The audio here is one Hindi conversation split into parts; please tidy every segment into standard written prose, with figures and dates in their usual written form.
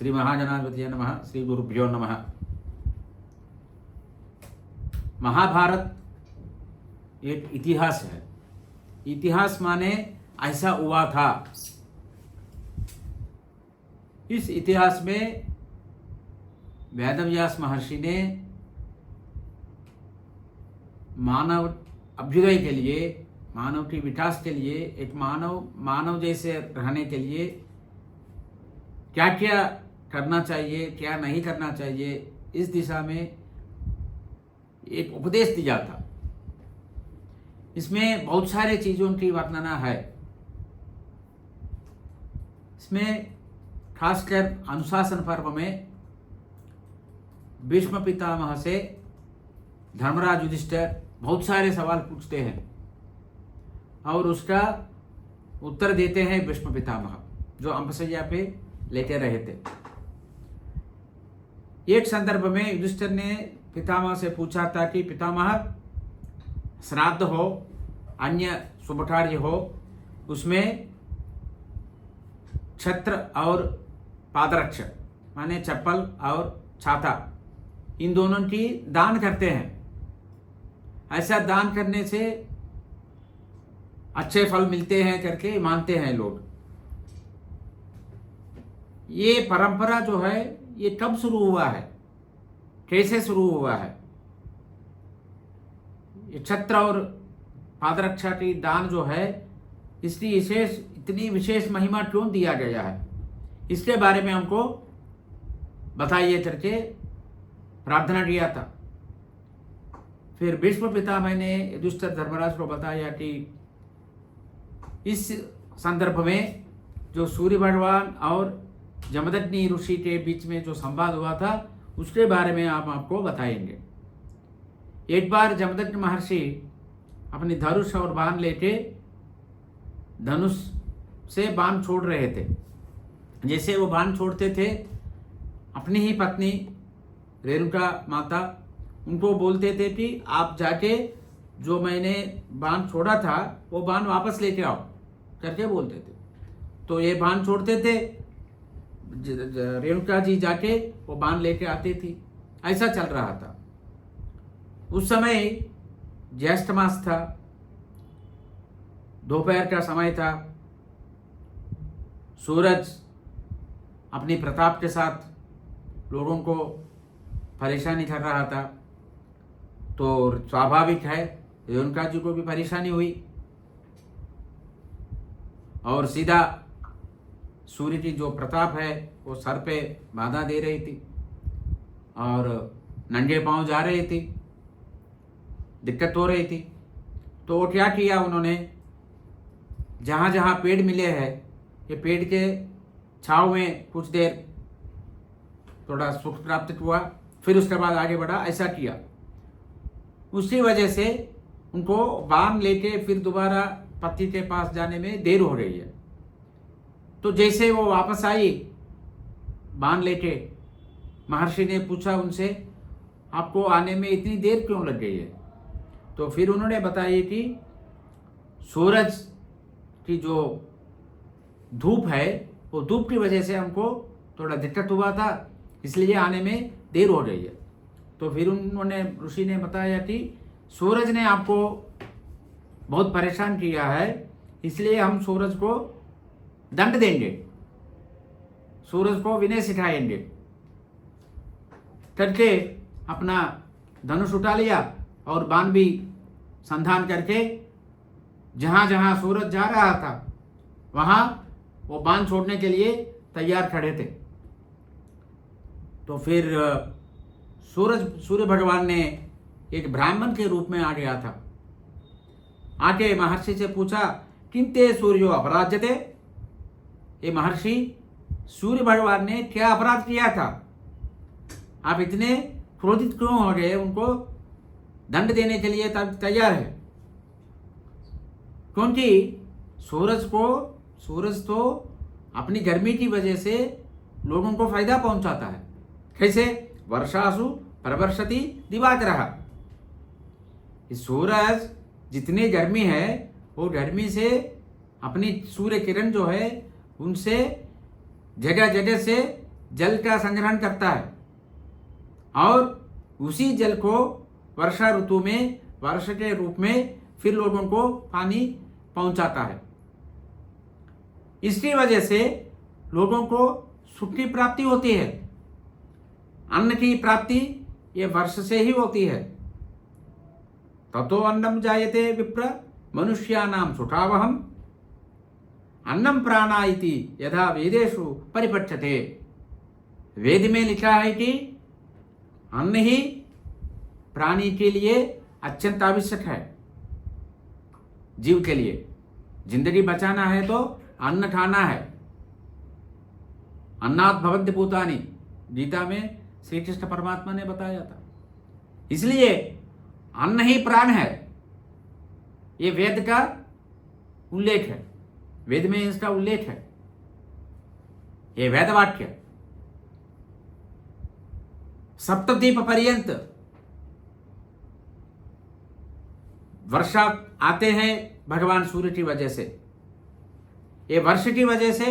श्री महाजनाधिपतये नमः। श्री गुरुभ्यो नमः। महाभारत एक इतिहास है। इतिहास माने ऐसा हुआ था। इस इतिहास में वेदव्यास महर्षि ने मानव अभ्युदय के लिए, मानव के विकास के लिए, एक मानव जैसे रहने के लिए क्या क्या करना चाहिए, क्या नहीं करना चाहिए, इस दिशा में एक उपदेश दिया था। इसमें बहुत सारे चीज़ों की वर्णना है। इसमें खासकर अनुशासन पर्व में भीष्म पितामह से धर्मराज युधिष्ठिर बहुत सारे सवाल पूछते हैं और उसका उत्तर देते हैं भीष्म पितामह, जो अम्बसैया पे लेटे रहे थे। एक संदर्भ में युधिष्ठिर ने पितामह से पूछा था कि पितामह, श्राद्ध हो, अन्य शुभ कार्य हो, उसमें छत्र और पादरक्षा माने चप्पल और छाता, इन दोनों की दान करते हैं। ऐसा दान करने से अच्छे फल मिलते हैं करके मानते हैं लोग। ये परंपरा जो है ये कब शुरू हुआ है, कैसे शुरू हुआ है? ये छत्र और पादरक्षा की दान जो है, इसकी इतनी विशेष महिमा क्यों दिया गया है, इसके बारे में हमको बताइए करके प्रार्थना किया था। फिर भीष्म पितामह ने युधिष्ठिर धर्मराज को बताया कि इस संदर्भ में जो सूर्य भगवान और जमदग्नि ऋषि के बीच में जो संवाद हुआ था, उसके बारे में आपको बताएंगे। एक बार जमदग्नि महर्षि अपनी धनुष और बाण लेके धनुष से बाण छोड़ रहे थे। जैसे वो बाण छोड़ते थे, अपनी ही पत्नी रेणुका माता उनको बोलते थे कि आप जाके जो मैंने बाण छोड़ा था वो बाण वापस लेके आओ करके बोलते थे। तो ये बाण छोड़ते थे, रेणुका जी जाके वो बाण लेके आती थी। ऐसा चल रहा था। उस समय ज्येष्ठ मास था, दोपहर का समय था। सूरज अपनी प्रताप के साथ लोगों को परेशानी कर रहा था। तो स्वाभाविक है रेणुका जी को भी परेशानी हुई और सीधा सूर्य की जो प्रताप है वो सर पे बाधा दे रही थी और नंगे पांव जा रही थी, दिक्कत हो रही थी। तो वो क्या किया, उन्होंने जहाँ जहाँ पेड़ मिले हैं, ये पेड़ के छांव में कुछ देर थोड़ा सुख प्राप्त हुआ, फिर उसके बाद आगे बढ़ा। ऐसा किया। उसी वजह से उनको बाण लेके फिर दोबारा पति के पास जाने में देर हो रही है। तो जैसे वो वापस आई बाण लेके, महर्षि ने पूछा उनसे, आपको आने में इतनी देर क्यों लग गई है? तो फिर उन्होंने बताया कि सूरज की जो धूप है वो धूप की वजह से हमको थोड़ा दिक्कत हुआ था, इसलिए आने में देर हो गई है। तो फिर उन्होंने ऋषि ने बताया कि सूरज ने आपको बहुत परेशान किया है, इसलिए हम सूरज को दंड देंगे, सूरज को विनय सिखाएंगे करके अपना धनुष उठा लिया और बाण भी संधान करके जहां जहां सूरज जा रहा था वहां वो बाण छोड़ने के लिए तैयार खड़े थे। तो फिर सूर्य भगवान ने एक ब्राह्मण के रूप में आ गया था। आके महर्षि से पूछा, किंते सूर्यो अपराध्यते? ये महर्षि, सूर्य भगवान ने क्या अपराध किया था? आप इतने क्रोधित क्यों हो गए? उनको दंड देने के लिए तैयार है। क्योंकि सूरज तो अपनी गर्मी की वजह से लोगों को फायदा पहुंचाता है। कैसे? वर्षासु प्रवर्षति दिवाकरः। सूरज जितनी गर्मी है वो गर्मी से अपनी सूर्य किरण जो है उनसे जगह जगह से जल का संग्रहण करता है और उसी जल को वर्षा ऋतु में वर्ष के रूप में फिर लोगों को पानी पहुंचाता है। इसकी वजह से लोगों को सुख की प्राप्ति होती है। अन्न की प्राप्ति ये वर्ष से ही होती है। ततो अन्नम जायते विप्र मनुष्याणाम सुखावहम अन्नम प्राणा इति यथा वेदेषु परिपठ्यते। वेद में लिखा है कि अन्न ही प्राणी के लिए अत्यंत आवश्यक है। जीव के लिए जिंदगी बचाना है तो अन्न खाना है। अन्नात् भवन्ति भूतानि गीता में श्री कृष्ण परमात्मा ने बताया था। इसलिए अन्न ही प्राण है। ये वेद का उल्लेख है, वेद में इसका उल्लेख है। ये वेद वाक्य सप्तद्वीप पर्यंत वर्षा आते हैं भगवान सूर्य की वजह से। ये वर्ष की वजह से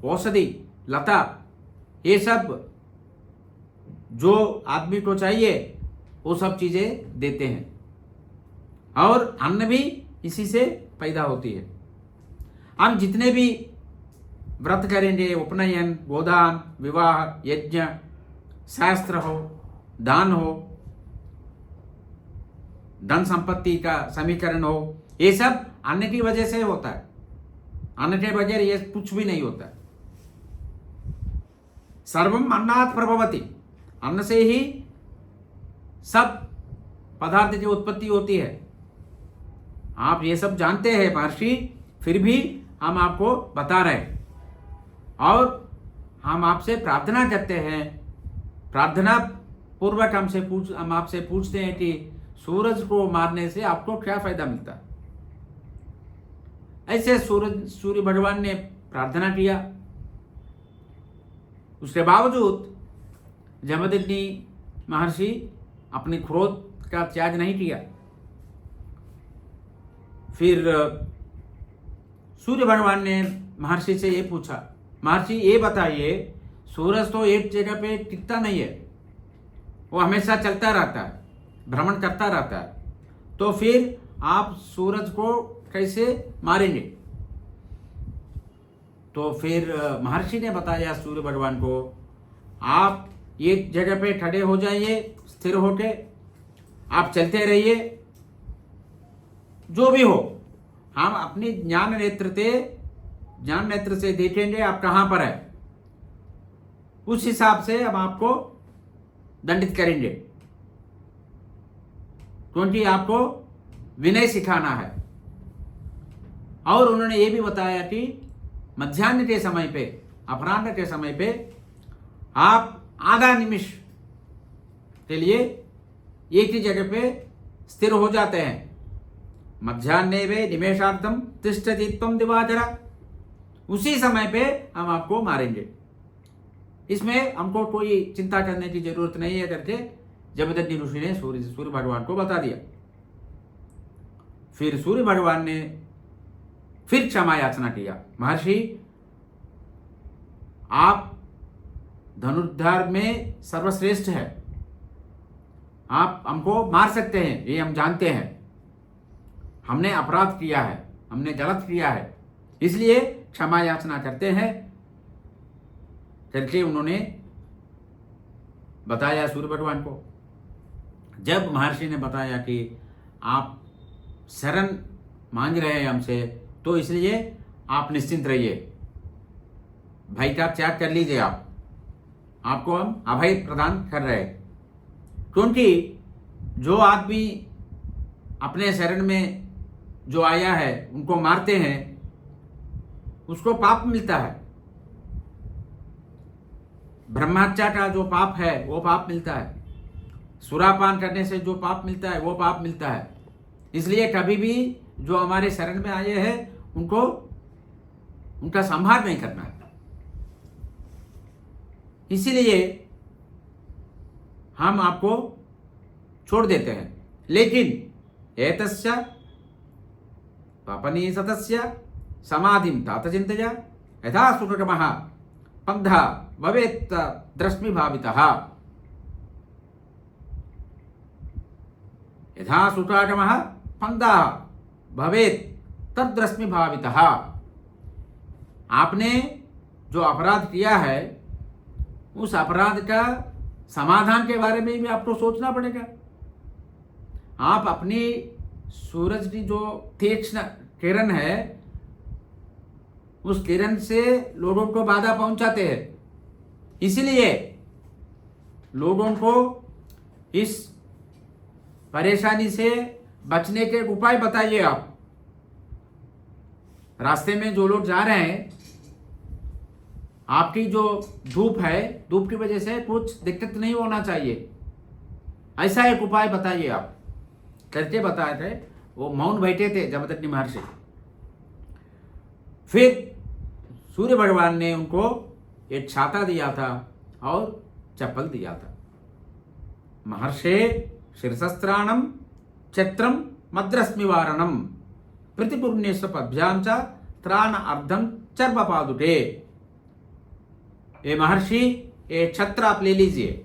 औषधि लता ये सब जो आदमी को चाहिए वो सब चीजें देते हैं और अन्न भी इसी से पैदा होती है। हम जितने भी व्रत करेंगे, उपनयन, गोदान, विवाह, यज्ञ, शास्त्र हो, दान हो, धन संपत्ति का समीकरण हो, ये सब अन्न की वजह से होता है। अन्न के बगैर ये कुछ भी नहीं होता। सर्वम अन्नात् प्रभवति, अन्न से ही सब पदार्थ की उत्पत्ति होती है। आप ये सब जानते हैं महर्षि, फिर भी हम आपको बता रहे हैं और हम आपसे प्रार्थना करते हैं। प्रार्थना पूर्वक हम आपसे पूछते हैं कि सूरज को मारने से आपको क्या फायदा मिलता है। ऐसे सूर्य भगवान ने प्रार्थना किया। उसके बावजूद जमदग्नि महर्षि अपनी क्रोध का त्याग नहीं किया। फिर सूर्य भगवान ने महर्षि से ये पूछा, महर्षि ये बताइए, सूरज तो एक जगह पे टिकता नहीं है, वो हमेशा चलता रहता है, भ्रमण करता रहता है, तो फिर आप सूरज को कैसे मारेंगे? तो फिर महर्षि ने बताया सूर्य भगवान को, आप एक जगह पे खड़े हो जाइए, स्थिर होके आप चलते रहिए, जो भी हो हम अपनी ज्ञान नेत्र से देखेंगे आप कहां पर है, उस हिसाब से हम आपको दंडित करेंगे, क्योंकि आपको विनय सिखाना है। और उन्होंने ये भी बताया कि मध्याह्न के समय पे, अपराह्न के समय पे आप आधा निमिष के लिए एक ही जगह पे स्थिर हो जाते हैं। मध्याह्ने वे निमेषार्थम तिष्ठति त्वं दिवाकर, उसी समय पे हम आपको मारेंगे। इसमें हमको कोई चिंता करने की जरूरत नहीं है करके जमदग्नि ऋषि ने सूर्य भगवान को बता दिया। फिर सूर्य भगवान ने फिर क्षमा याचना किया, महर्षि आप धनुर्धर में सर्वश्रेष्ठ है, आप हमको मार सकते हैं, ये हम जानते हैं, हमने अपराध किया है, हमने गलत किया है, इसलिए क्षमा याचना करते हैं करके उन्होंने बताया सूर्य भगवान को। जब महर्षि ने बताया कि आप शरण मांग रहे हैं हमसे, तो इसलिए आप निश्चिंत रहिए, भय का त्याग कर लीजिए, आपको हम अभय प्रदान कर रहे हैं। क्योंकि जो आदमी अपने शरण में जो आया है उनको मारते हैं, उसको पाप मिलता है। ब्रह्महत्या का जो पाप है वो पाप मिलता है, सुरापान करने से जो पाप मिलता है वो पाप मिलता है। इसलिए कभी भी जो हमारे शरण में आए हैं उनको उनका संहार नहीं करना है। इसीलिए हम आपको छोड़ देते हैं, लेकिन एतस्य पापनीसतस्य समाधिं तात चिंतया यथा सुखगमः पंथा भवेत् द्रश्मिभावितः। यथा सुतागमः पंदाः भवेत् तद्रश्मिभावितः। आपने जो अपराध किया है उस अपराध का समाधान के बारे में भी आपको सोचना पड़ेगा। आप अपनी सूरज की जो तीक्ष्ण किरण है उस किरण से लोगों को बाधा पहुंचाते हैं, इसलिए लोगों को इस परेशानी से बचने के उपाय बताइए। आप रास्ते में जो लोग जा रहे हैं, आपकी जो धूप है, धूप की वजह से कुछ दिक्कत नहीं होना चाहिए, ऐसा एक उपाय बताइए। आप करके बताए थे, वो मौन बैठे थे जमदग्नि महर्षि। फिर सूर्य भगवान ने उनको एक छाता दिया था और चप्पल दिया था। महर्षे शिरसस्त्राणम छत्रम मद्रश्मिवारणम प्रतिपुण्यस्व पद्भ्याम च त्राण अर्धम चर्मपादुके। ये महर्षि, ये छत्र आप ले लीजिए।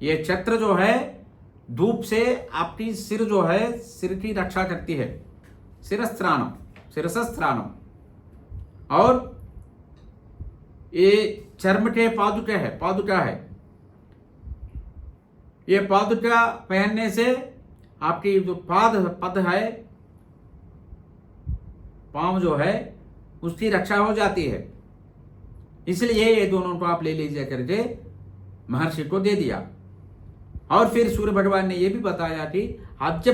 ये छत्र जो है धूप से आपकी सिर जो है, सिर की रक्षा करती है। शिरस्त्राणम, शिरसस्त्राणम। और ये चर्म के पादुके है, पादुका है। ये पादुका पहनने से आपकी जो पद है, पांव जो है, उसकी रक्षा हो जाती है। इसलिए ये दोनों को आप ले लीजिए करके महर्षि को दे दिया। और फिर सूर्य भगवान ने यह भी बताया कि अद्य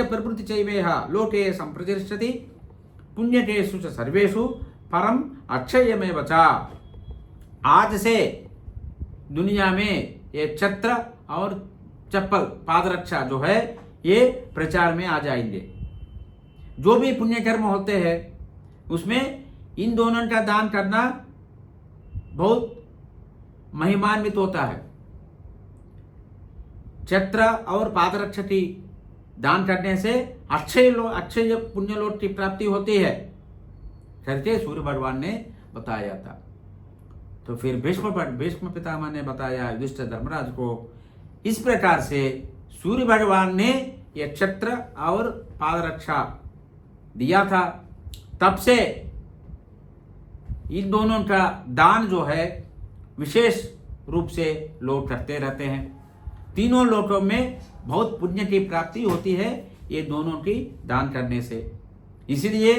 प्रभृति चैवेह लोके संप्रतिष्ठति पुण्यकेषु च सर्वेषु परम अक्षयमेव च। आज से दुनिया में ये छत्र और चप्पल, पादरक्षा जो है, ये प्रचार में आ जाएंगे। जो भी पुण्य कर्म होते हैं उसमें इन दोनों का दान करना बहुत महिमान्वित होता है। छत्र और पादरक्षा की दान करने से अक्षय पुण्य लोक की प्राप्ति होती है करके सूर्य भगवान ने बताया था। तो फिर भीष्म पितामह ने बताया युधिष्ठिर धर्मराज को। इस प्रकार से सूर्य भगवान ने यह छत्र और पादरक्षा दिया था। तब से इन दोनों का दान जो है विशेष रूप से लोग करते रहते हैं। तीनों लोकों में बहुत पुण्य की प्राप्ति होती है ये दोनों की दान करने से। इसलिए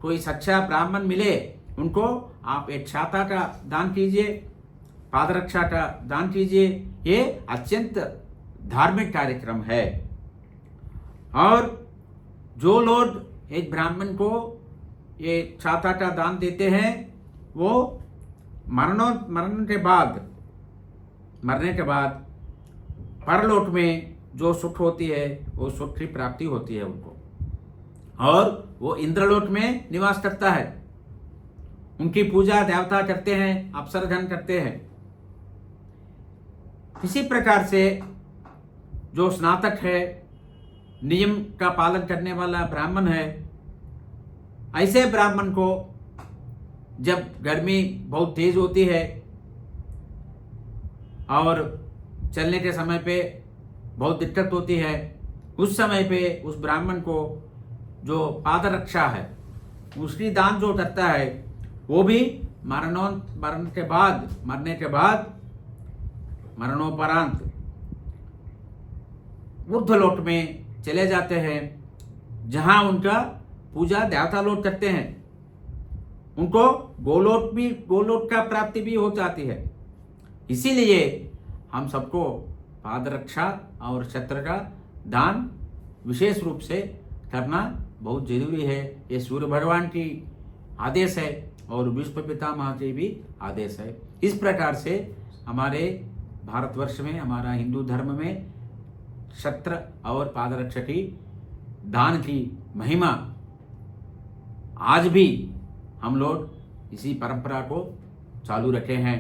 कोई सच्चा ब्राह्मण मिले उनको आप एक छाता का दान कीजिए, पादरक्षा का दान कीजिए। ये अत्यंत धार्मिक कार्यक्रम है। और जो लोग एक ब्राह्मण को ये छाता का दान देते हैं वो मरने के बाद परलोक में जो सुख होती है वो सुख की प्राप्ति होती है उनको, और वो इंद्रलोक में निवास करता है। उनकी पूजा देवता करते हैं, अप्सरगण करते हैं। इसी प्रकार से जो स्नातक है, नियम का पालन करने वाला ब्राह्मण है, ऐसे ब्राह्मण को जब गर्मी बहुत तेज होती है और चलने के समय पे बहुत दिक्कत होती है, उस समय पे उस ब्राह्मण को जो पादरक्षा है उसकी दान जो करता है वो भी मरने के बाद मरणोपरांत ऊर्ध्वलोक में चले जाते हैं, जहां उनका पूजा देवता लोग करते हैं। उनको गोलोक का प्राप्ति भी हो जाती है। इसीलिए हम सबको पादरक्षा और छत्र का दान विशेष रूप से करना बहुत जरूरी है। ये सूर्य भगवान की आदेश है और भीष्म पितामह के भी आदेश है। इस प्रकार से हमारे भारतवर्ष में, हमारा हिंदू धर्म में छत्र और पादरक्षा की दान की महिमा आज भी हम लोग इसी परंपरा को चालू रखे हैं।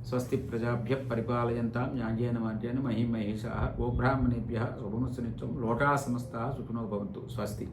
स्वस्ति प्रजाभ्यः परिपालयन्तां न्याय्येन मार्गेण महीं महिषाः गोब्राह्मणेभ्यः शुभमस्तु नित्यं लोकाः समस्ताः सुखिनो भवन्तु। स्वस्ति।